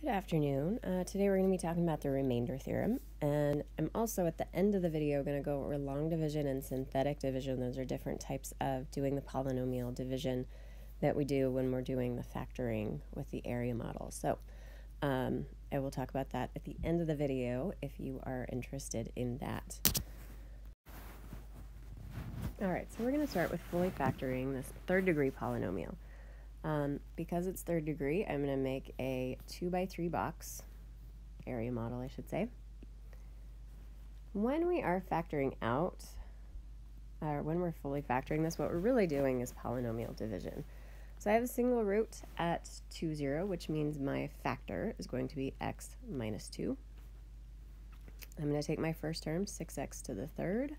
Good afternoon. Today we're going to be talking about the remainder theorem, and I'm also at the end of the video going to go over long division and synthetic division. Those are different types of doing the polynomial division that we do when we're doing the factoring with the area model. So I will talk about that at the end of the video if you are interested in that. Alright, so we're going to start with fully factoring this third degree polynomial. Because it's third degree, I'm going to make a 2x3 box, area model I should say. When we are factoring out, or when we're fully factoring this, what we're really doing is polynomial division. So I have a single root at 2, 0, which means my factor is going to be x minus 2. I'm going to take my first term, 6x to the third,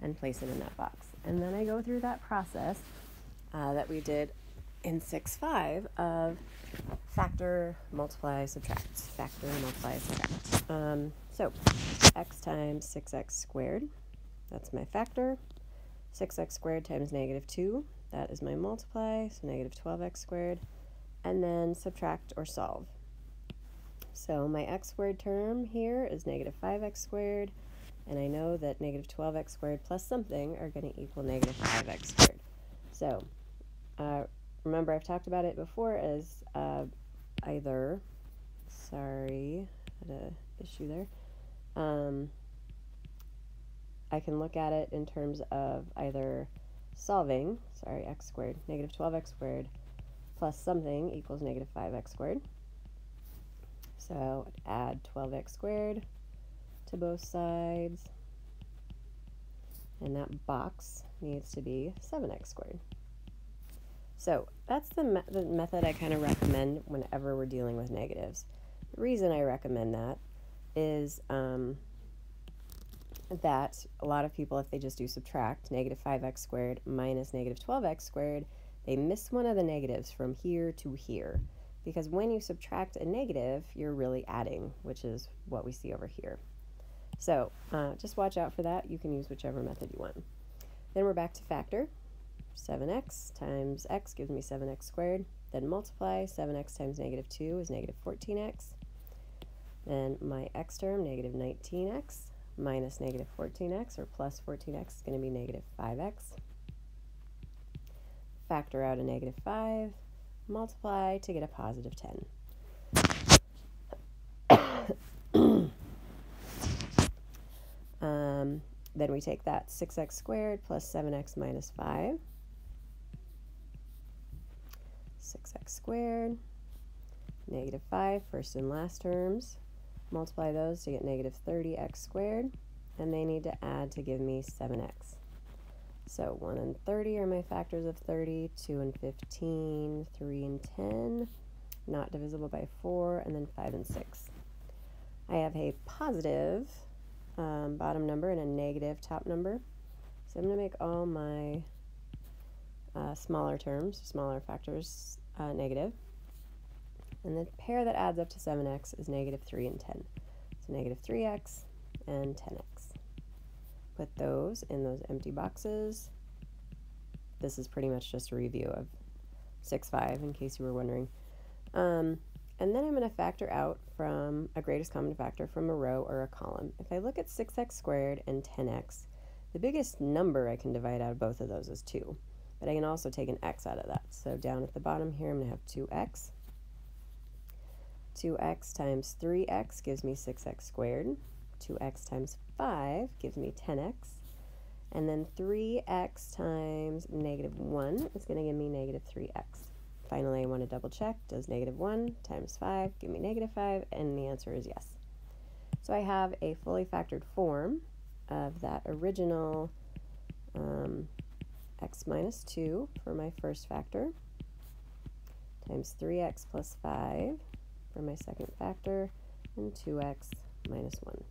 and place it in that box. And then I go through that process that we did in 6-5 of factor, multiply, subtract, factor, multiply, subtract. So x times 6x squared, that's my factor. 6x squared times negative 2, that is my multiply, so negative 12x squared. And then subtract or solve. So my x squared term here is negative 5x squared, and I know that negative 12x squared plus something are going to equal negative 5x squared. So remember, I've talked about it before as either, sorry, had an issue there. I can look at it in terms of either solving, sorry, x squared, negative 12x squared plus something equals negative 5x squared. So add 12x squared to both sides, and that box needs to be 7x squared. So that's the method I kind of recommend whenever we're dealing with negatives. The reason I recommend that is that a lot of people, if they just do subtract, negative 5x squared minus negative 12x squared, they miss one of the negatives from here to here. Because when you subtract a negative, you're really adding, which is what we see over here. So just watch out for that. You can use whichever method you want. Then we're back to factor. 7x times x gives me 7x squared. Then multiply, 7x times negative 2 is negative 14x. Then my x term, negative 19x, minus negative 14x, or plus 14x, is going to be negative 5x. Factor out a negative 5, multiply to get a positive 10. Then we take that 6x squared plus 7x minus 5. 6x squared, negative 5, first and last terms. Multiply those to get negative 30x squared, and they need to add to give me 7x. So 1 and 30 are my factors of 30, 2 and 15, 3 and 10, not divisible by 4, and then 5 and 6. I have a positive bottom number and a negative top number. So I'm going to make all my smaller terms, smaller factors, negative. And the pair that adds up to 7x is negative 3 and 10. So negative 3x and 10x. Put those in those empty boxes. This is pretty much just a review of 6-5 in case you were wondering. And then I'm going to factor out from a greatest common factor from a row or a column. If I look at 6x squared and 10x, the biggest number I can divide out of both of those is 2. But I can also take an x out of that. So down at the bottom here, I'm going to have 2x. 2x times 3x gives me 6x squared. 2x times 5 gives me 10x. And then 3x times negative 1 is going to give me negative 3x. Finally, I want to double check, does negative 1 times 5 give me negative 5? And the answer is yes. So I have a fully factored form of that original x minus 2 for my first factor, times 3x plus 5 for my second factor, and 2x minus 1.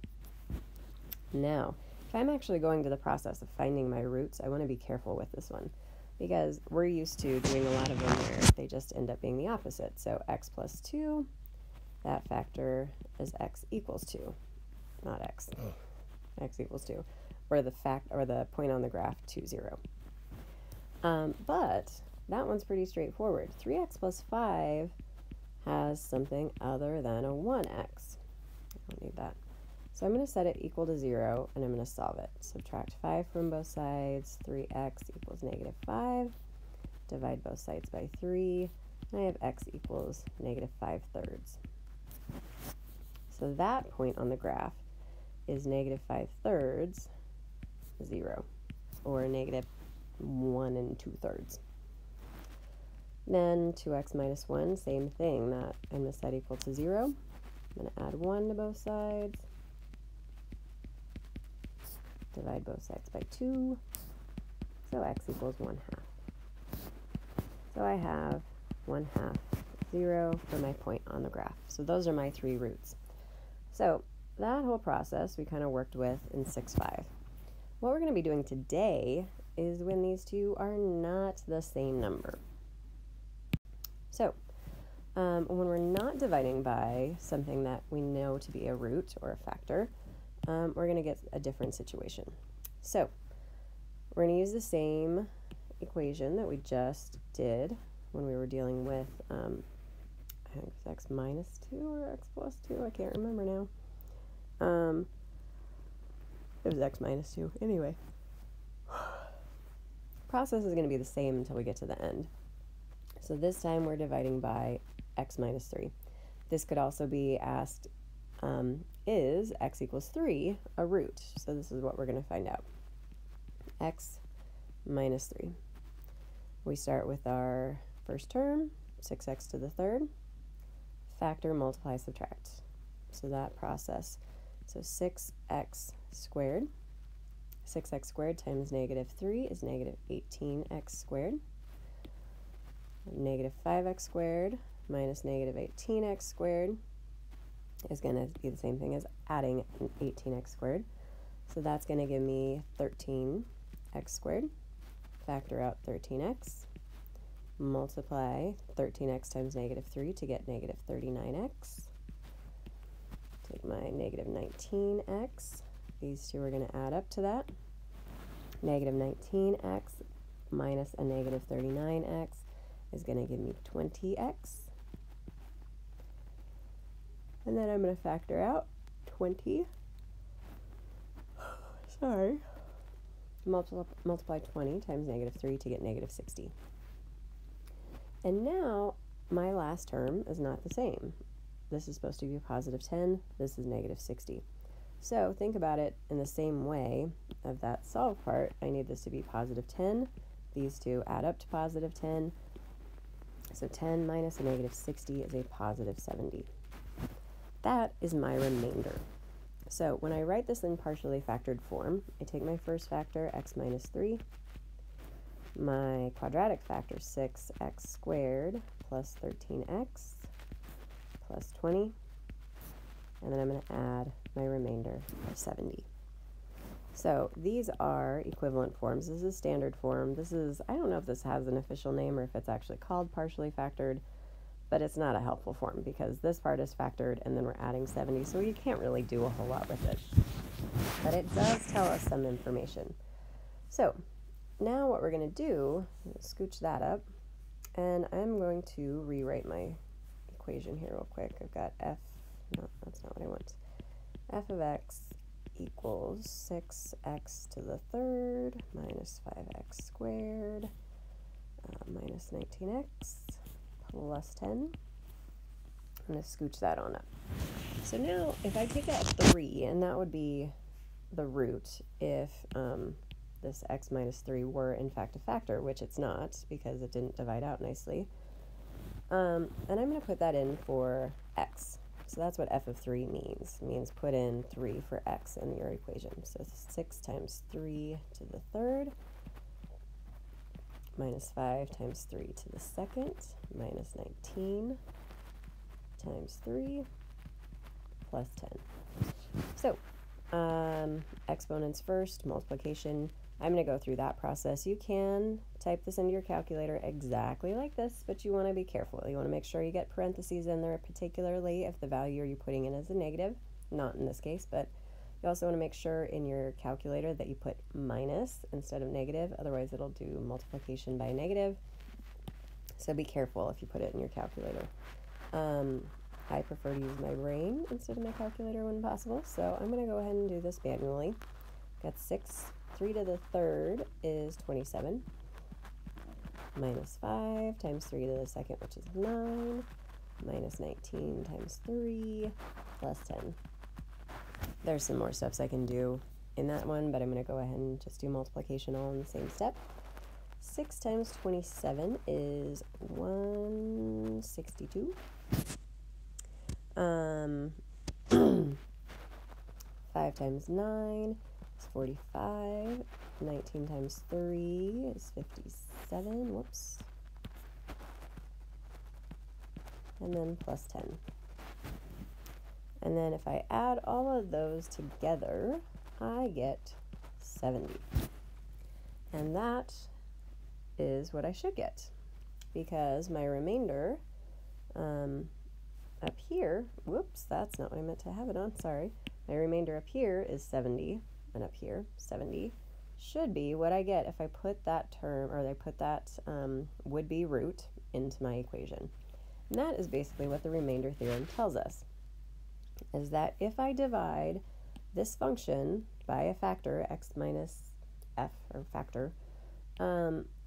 Now, if I'm actually going to the process of finding my roots, I want to be careful with this one, because we're used to doing a lot of them where they just end up being the opposite. So x plus 2, that factor is x equals 2, not x. X equals 2, or the point on the graph 2, 0. But that one's pretty straightforward. 3x plus 5 has something other than a 1x. I don't need that. So I'm going to set it equal to 0, and I'm going to solve it. Subtract 5 from both sides. 3x equals negative 5. Divide both sides by 3. And I have x equals negative 5/3. So that point on the graph is negative 5/3, 0, or negative 1 2/3. Then 2x minus 1, same thing. That I'm going to set equal to 0. I'm going to add 1 to both sides. Divide both sides by 2. So x equals 1/2. So I have 1/2, 0 for my point on the graph. So those are my 3 roots. So that whole process we kind of worked with in 6.5. What we're going to be doing today is when these two are not the same number. So when we're not dividing by something that we know to be a root or a factor, we're going to get a different situation. So we're going to use the same equation that we just did when we were dealing with, I think it's x minus 2 or x plus 2, I can't remember now. It was x minus 2. Anyway, process is going to be the same until we get to the end. So this time we're dividing by x minus 3. This could also be asked, is x equals 3 a root? So this is what we're going to find out. X minus 3. We start with our first term, 6x to the third. Factor, multiply, subtract. So that process. So 6x squared. 6x squared times negative 3 is negative 18x squared. Negative 5x squared minus negative 18x squared is going to be the same thing as adding 18x squared. So that's going to give me 13x squared. Factor out 13x. Multiply 13x times negative 3 to get negative 39x. Take my negative 19x. These two are going to add up to that. Negative 19x minus a negative 39x is going to give me 20x. And then I'm going to factor out 20. Sorry. Multiply 20 times negative 3 to get negative 60. And now my last term is not the same. This is supposed to be positive 10. This is negative 60. So think about it in the same way of that solve part. I need this to be positive 10. These two add up to positive 10. So 10 minus a negative 60 is a positive 70. That is my remainder. So when I write this in partially factored form, I take my first factor, x minus 3, my quadratic factor, 6x squared plus 13x plus 20, and then I'm going to add my remainder of 70. So these are equivalent forms. This is standard form. This is, I don't know if this has an official name or if it's actually called partially factored, but it's not a helpful form because this part is factored and then we're adding 70, so you can't really do a whole lot with it. But it does tell us some information. So now what we're going to do is scooch that up, and I'm going to rewrite my equation here real quick. I've got f, no, that's not what I want. F of x equals 6x to the third minus 5x squared minus 19x plus 10. I'm going to scooch that on up. So now if I take out 3, and that would be the root if this x minus 3 were in fact a factor, which it's not because it didn't divide out nicely. And I'm going to put that in for x. So that's what f of 3 means. It means put in 3 for x in your equation. So 6 times 3 to the third minus 5 times 3 to the second minus 19 times 3 plus 10. So exponents first, multiplication. I'm going to go through that process. You can type this into your calculator exactly like this, but you want to be careful. You want to make sure you get parentheses in there, particularly if the value you're putting in is a negative. Not in this case, but you also want to make sure in your calculator that you put minus instead of negative. Otherwise, it'll do multiplication by negative. So be careful if you put it in your calculator. I prefer to use my brain instead of my calculator when possible, so I'm going to go ahead and do this manually. Got 6, 3 to the third is 27, minus 5 times 3 to the second, which is 9, minus 19 times 3, plus 10. There's some more steps I can do in that one, but I'm going to go ahead and just do multiplication all in the same step. 6 times 27 is 162. 5 times 9 is 45. 19 times 3 is 57. Whoops. And then plus 10. And then if I add all of those together, I get 70. And that is what I should get, because my remainder up here, whoops, that's not what I meant to have it on, sorry. My remainder up here is 70, and up here, 70, should be what I get if I put that term, or I put that would-be root into my equation. And that is basically what the remainder theorem tells us, is that if I divide this function by a factor, x minus f, or factor,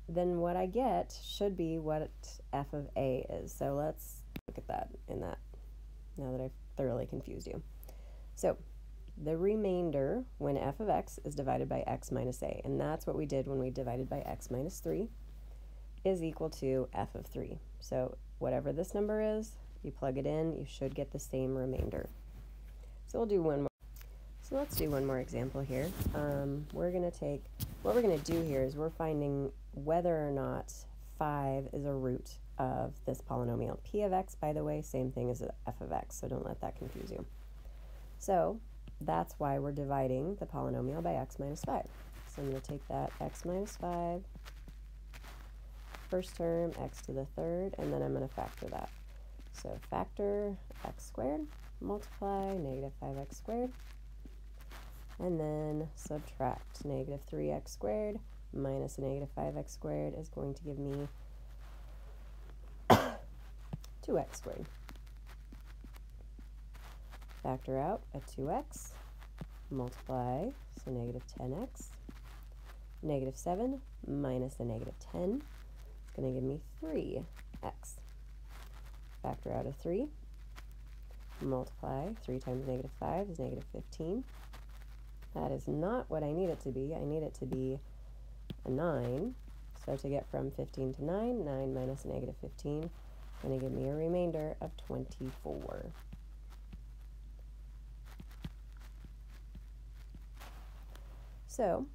then what I get should be what f of a is. So let's look at that in that, now that I've thoroughly confused you. So the remainder when f of x is divided by x minus a, and that's what we did when we divided by x minus 3, is equal to f of 3. So whatever this number is, you plug it in, you should get the same remainder. So we'll do one more. So let's do one more example here. We're going to take, what we're going to do here is we're finding whether or not 5 is a root of this polynomial. P of x, by the way, same thing as f of x, so don't let that confuse you. So that's why we're dividing the polynomial by x minus 5. So I'm going to take that x minus 5, first term, x to the third, and then I'm going to factor that. So factor x squared, multiply negative 5x squared, and then subtract negative 3x squared minus a negative 5x squared is going to give me 2x squared. Factor out a 2x, multiply, so negative 10x, negative 7 minus a negative 10 is going to give me 3x. Factor out a 3, multiply, 3 times negative 5 is negative 15. That is not what I need it to be. I need it to be a 9. So to get from 15 to 9, 9 minus a negative 15 is going to give me a remainder of 24. So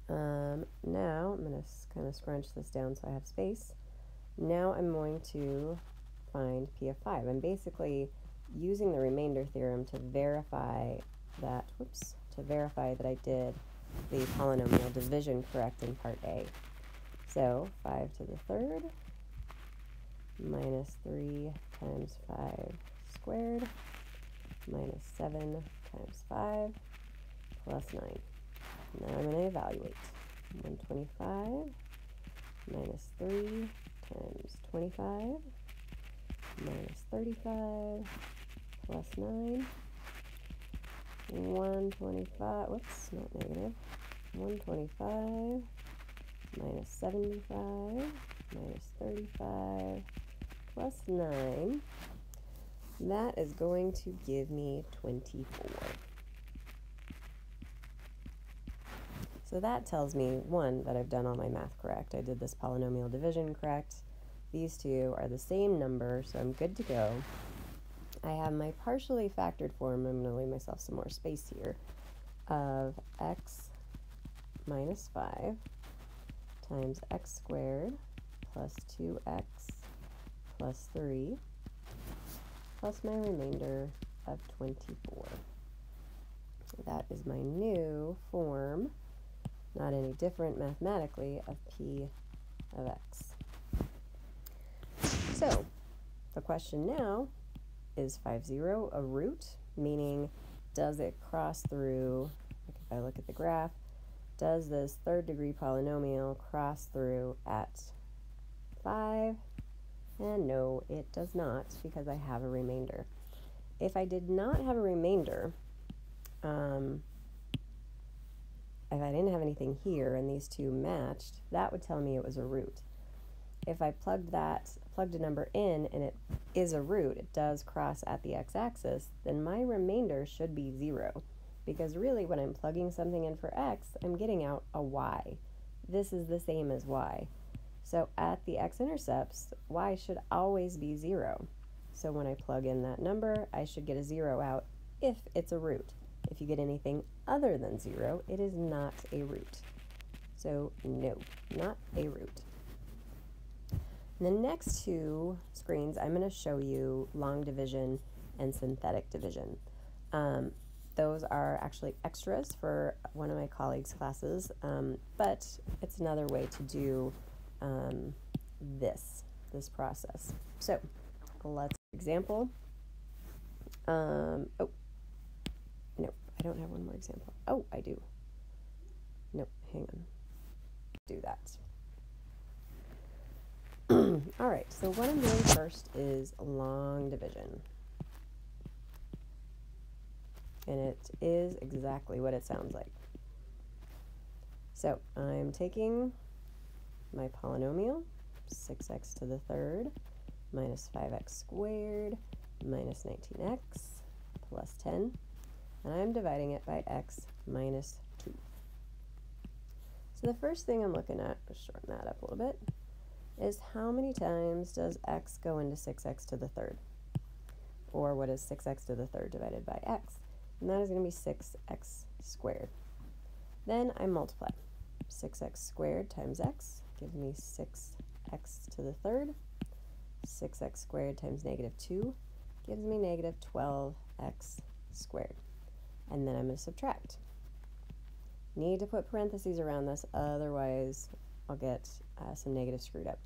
now I'm going to kind of scrunch this down so I have space. Now I'm going to find P of 5. I'm basically using the remainder theorem to verify that, I did the polynomial division correct in part A. So 5 to the third minus 3 times 5 squared minus 7 times 5 plus 9. Now I'm going to evaluate. 125 minus 3 times 25 minus 35 plus 9. 125, whoops, not negative. 125 minus 75 minus 35 plus 9. That is going to give me 24. So that tells me, one, that I've done all my math correct. I did this polynomial division correct. These two are the same number, so I'm good to go. I have my partially factored form. I'm going to leave myself some more space here of x minus 5 times x squared plus 2x plus 3 plus my remainder of 24. That is my new form, not any different mathematically, of P of x. So the question now, is 50 a root? Meaning, does it cross through, like if I look at the graph, does this third degree polynomial cross through at 5 And no, it does not, because I have a remainder. If I did not have a remainder, if I didn't have anything here and these two matched, that would tell me it was a root. If I plugged a number in and it is a root, it does cross at the x-axis, then my remainder should be 0. Because really when I'm plugging something in for x, I'm getting out a y. This is the same as y. So at the x-intercepts, y should always be 0. So when I plug in that number, I should get a 0 out if it's a root. If you get anything other than 0, it is not a root. So no, not a root. In the next two screens, I'm going to show you long division and synthetic division. Those are actually extras for one of my colleagues' classes, but it's another way to do this process. So let's example. Oh, no, I don't have one more example. Oh, I do. Nope, hang on. Do that. All right, so what I'm doing first is long division. And it is exactly what it sounds like. So I'm taking my polynomial, 6x to the third minus 5x squared minus 19x plus 10, and I'm dividing it by x minus 2. So the first thing I'm looking at, let's shorten that up a little bit, is how many times does x go into 6x to the third? Or what is 6x to the third divided by x? And that is going to be 6x squared. Then I multiply. 6x squared times x gives me 6x to the third. 6x squared times negative 2 gives me negative 12x squared. And then I'm going to subtract. Need to put parentheses around this, otherwise I'll get some negatives screwed up.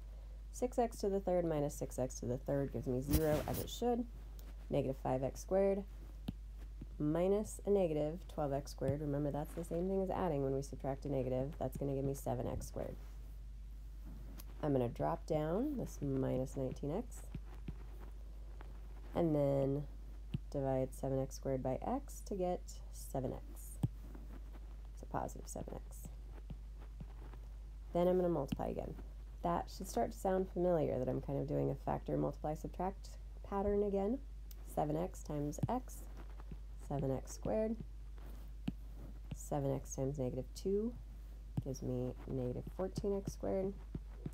6x to the third minus 6x to the third gives me 0, as it should. Negative 5x squared minus a negative 12x squared. Remember, that's the same thing as adding when we subtract a negative. That's going to give me 7x squared. I'm going to drop down this minus 19x and then divide 7x squared by x to get 7x. It's a positive 7x. Then I'm going to multiply again. That should start to sound familiar, that I'm kind of doing a factor, multiply, subtract pattern again. 7x times x, 7x squared. 7x times negative 2 gives me negative 14x squared.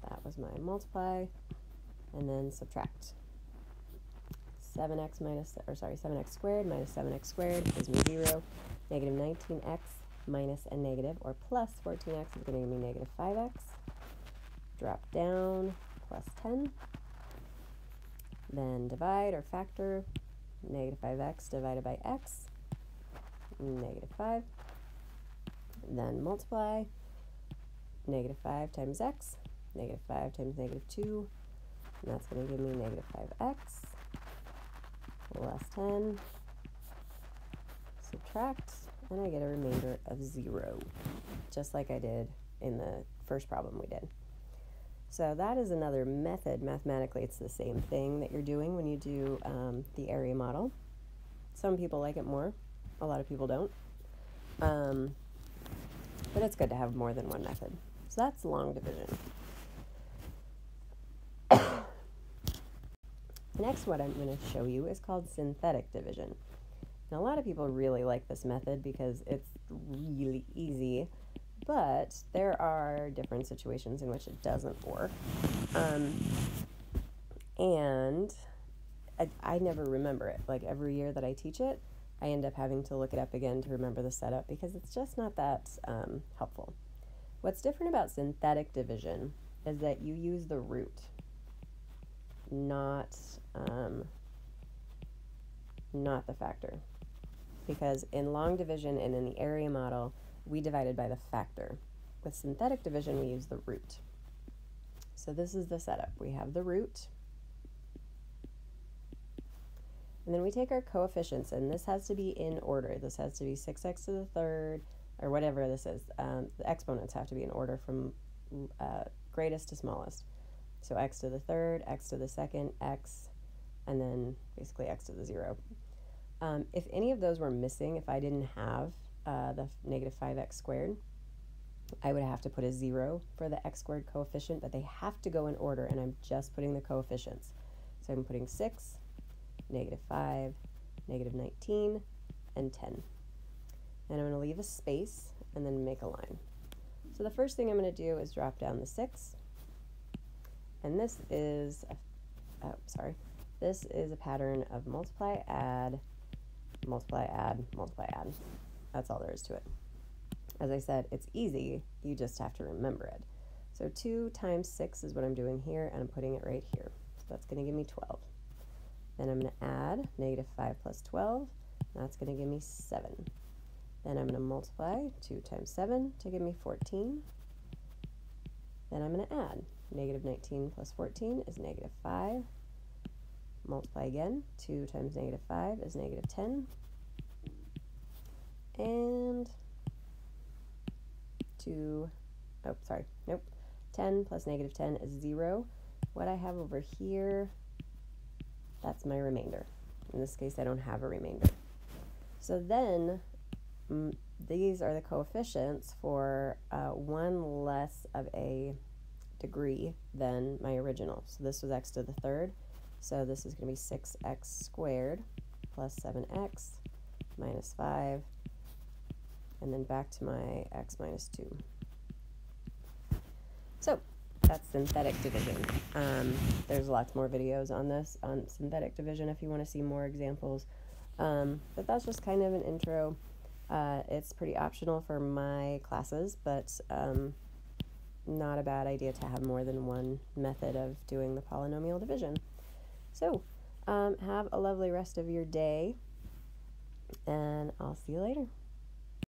That was my multiply. And then subtract. 7x squared minus 7x squared gives me 0. Negative 19x minus a negative, or plus 14x is going to give me negative 5x. Drop down, plus 10. Then divide or factor. Negative 5x divided by x, negative 5. Then multiply. Negative 5 times x, negative 5 times negative 2, and that's going to give me negative 5x plus 10. Subtract, and I get a remainder of 0, just like I did in the first problem we did. So that is another method. Mathematically, it's the same thing that you're doing when you do the area model. Some people like it more. A lot of people don't. But it's good to have more than one method. So that's long division. The next one I'm going to show you is called synthetic division. Now, a lot of people really like this method because it's really easy. But there are different situations in which it doesn't work. And I never remember it. Like every year that I teach it, I end up having to look it up again to remember the setup because it's just not that helpful. What's different about synthetic division is that you use the root, not the factor. Because in long division and in the area model, we divided by the factor. With synthetic division, we use the root. So this is the setup. We have the root. And then we take our coefficients, and this has to be in order. This has to be 6x to the third, or whatever this is. The exponents have to be in order from greatest to smallest. So x to the third, x to the second, x, and then basically x to the 0. If any of those were missing, if I didn't have the negative 5x squared, I would have to put a 0 for the x squared coefficient, but they have to go in order, and I'm just putting the coefficients. So I'm putting 6, negative 5, negative 19, and 10. And I'm going to leave a space and then make a line. So the first thing I'm going to do is drop down the 6, and this is a pattern of multiply, add, multiply, add, multiply, add. That's all there is to it. As I said, it's easy, you just have to remember it. So 2 times 6 is what I'm doing here, and I'm putting it right here. So that's going to give me 12. Then I'm going to add negative 5 plus 12, and that's going to give me 7. Then I'm going to multiply 2 times 7 to give me 14. Then I'm going to add negative 19 plus 14 is negative 5. Multiply again, 2 times negative 5 is negative 10. And 10 plus negative 10 is 0. What I have over here, that's my remainder. In this case, I don't have a remainder. So then, these are the coefficients for one less of a degree than my original. So this was x to the third. So this is going to be 6x squared plus 7x minus 5, and then back to my x minus 2. So that's synthetic division. There's lots more videos on this, on synthetic division, if you want to see more examples. But that's just kind of an intro. It's pretty optional for my classes, but not a bad idea to have more than one method of doing the polynomial division. So have a lovely rest of your day, and I'll see you later.